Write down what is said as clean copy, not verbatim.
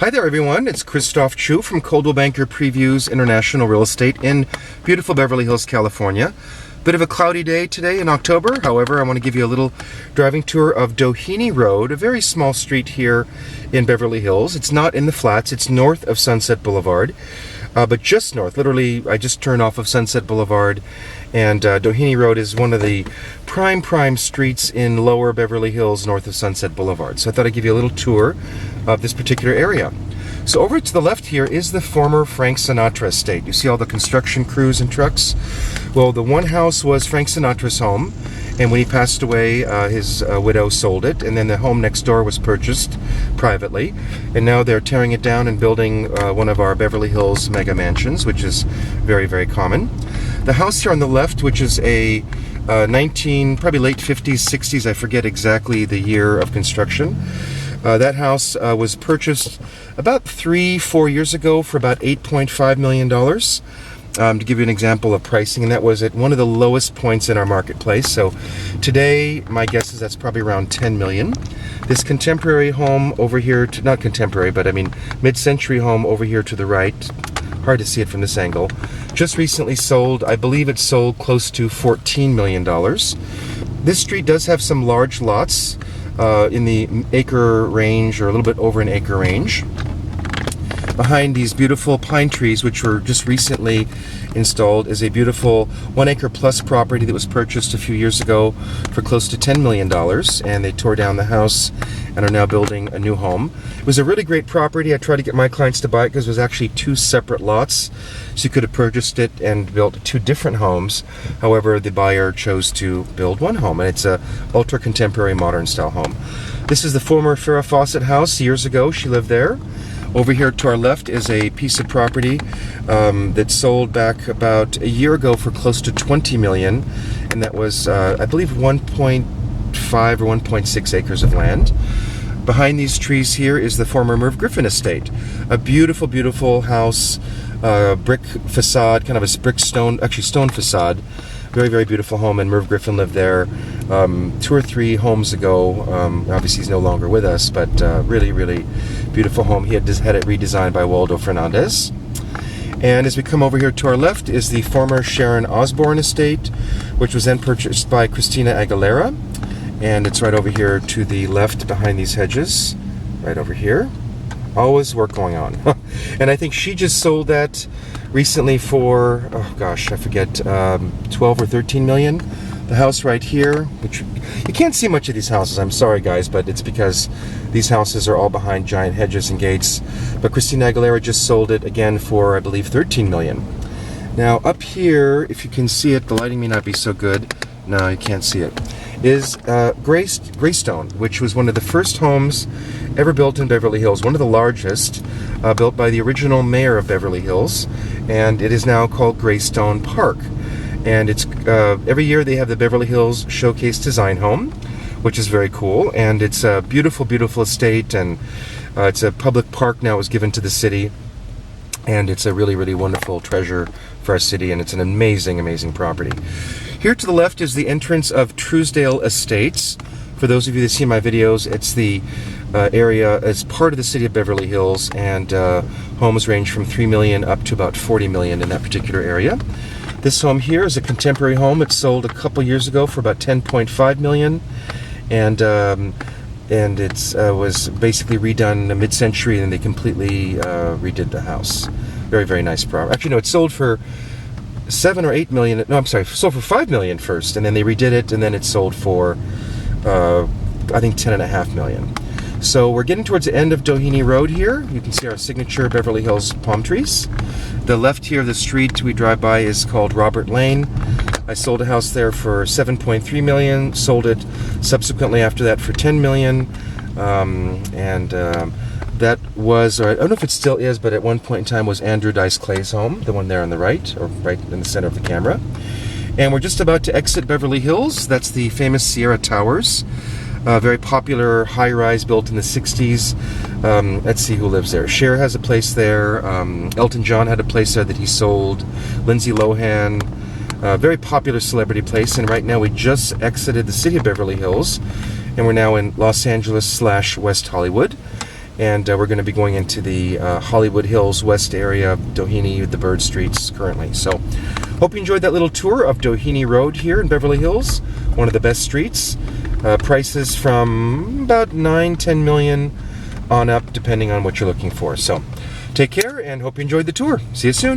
Hi there everyone, it's Christophe Choo from Coldwell Banker Previews International Real Estate in beautiful Beverly Hills, California. Bit of a cloudy day today in October, however, I want to give you a little driving tour of Doheny Road, a very small street here in Beverly Hills. It's not in the flats, it's north of Sunset Boulevard, but just north. Literally, I just turned off of Sunset Boulevard, and Doheny Road is one of the prime streets in lower Beverly Hills north of Sunset Boulevard. So I thought I'd give you a little tour of this particular area. So over to the left here is the former Frank Sinatra estate. You see all the construction crews and trucks? Well, the one house was Frank Sinatra's home, and when he passed away, his widow sold it, and then the home next door was purchased privately, and now they're tearing it down and building one of our Beverly Hills mega mansions, which is very common. The house here on the left, which is a probably late 50s, 60s, I forget exactly the year of construction. That house was purchased about 3-4 years ago for about $8.5 million. To give you an example of pricing, and that was at one of the lowest points in our marketplace. So today, my guess is that's probably around $10 million. This contemporary home over here, not contemporary, but I mean mid-century home over here to the right, hard to see it from this angle, just recently sold. I believe it sold close to $14 million. This street does have some large lots in the acre range, or a little bit over an acre range. Behind these beautiful pine trees, which were just recently installed, is a beautiful 1 acre plus property that was purchased a few years ago for close to $10 million, and they tore down the house and are now building a new home. It was a really great property. I tried to get my clients to buy it because it was actually 2 separate lots, so you could have purchased it and built 2 different homes. However, the buyer chose to build one home, and it's a ultra contemporary modern style home. This is the former Farrah Fawcett house. Years ago she lived there. Over here to our left is a piece of property that sold back about a year ago for close to $20 million, and that was I believe 1.5 or 1.6 acres of land. Behind these trees here is the former Merv Griffin estate, a beautiful house, brick facade, kind of a brick stone, actually stone facade. Very beautiful home, and Merv Griffin lived there 2 or 3 homes ago. Obviously he's no longer with us, but really beautiful home. He had it redesigned by Waldo Fernandez. And as we come over here to our left is the former Sharon Osbourne estate, which was then purchased by Christina Aguilera, and it's right over here to the left behind these hedges, right over here. Always work going on. And I think she just sold that recently for, oh gosh, I forget, 12 or 13 million. The house right here, which you can't see much of these houses, I'm sorry guys, but it's because these houses are all behind giant hedges and gates. But Christina Aguilera just sold it again for, I believe, 13 million. Now up here, if you can see it, the lighting may not be so good. No, you can't see it. Is Greystone, which was one of the first homes ever built in Beverly Hills, one of the largest, built by the original mayor of Beverly Hills, and it is now called Greystone Park. And it's every year they have the Beverly Hills Showcase Design Home, which is very cool, and it's a beautiful estate, and it's a public park now. It was given to the city, and it's a really wonderful treasure for our city, and it's an amazing property. Here to the left is the entrance of Trousdale Estates. For those of you that see my videos, it's the area as part of the city of Beverly Hills, and homes range from $3 million up to about $40 million in that particular area. This home here is a contemporary home. It sold a couple years ago for about $10.5 million, and it was basically redone mid-century, and they completely redid the house. Very nice property. Actually, no, it sold for 7 or 8 million. No, I'm sorry, sold for 5 million first, and then they redid it, and then it sold for I think 10.5 million. So we're getting towards the end of Doheny Road here. You can see our signature Beverly Hills palm trees. The left here of the street we drive by is called Robert Lane. I sold a house there for 7.3 million, sold it subsequently after that for 10 million, that was, or I don't know if it still is, but at one point in time was Andrew Dice Clay's home, the one there on the right, or right in the center of the camera. And we're just about to exit Beverly Hills. That's the famous Sierra Towers. Very popular high-rise built in the 60s. Let's see who lives there. Cher has a place there. Elton John had a place there that he sold. Lindsay Lohan. Very popular celebrity place. And right now we just exited the city of Beverly Hills, and we're now in Los Angeles / West Hollywood. And we're going to be going into the Hollywood Hills West area of Doheny, the bird streets currently. So hope you enjoyed that little tour of Doheny Road here in Beverly Hills, one of the best streets. Prices from about 9-10 million on up, depending on what you're looking for. So take care and hope you enjoyed the tour. See you soon.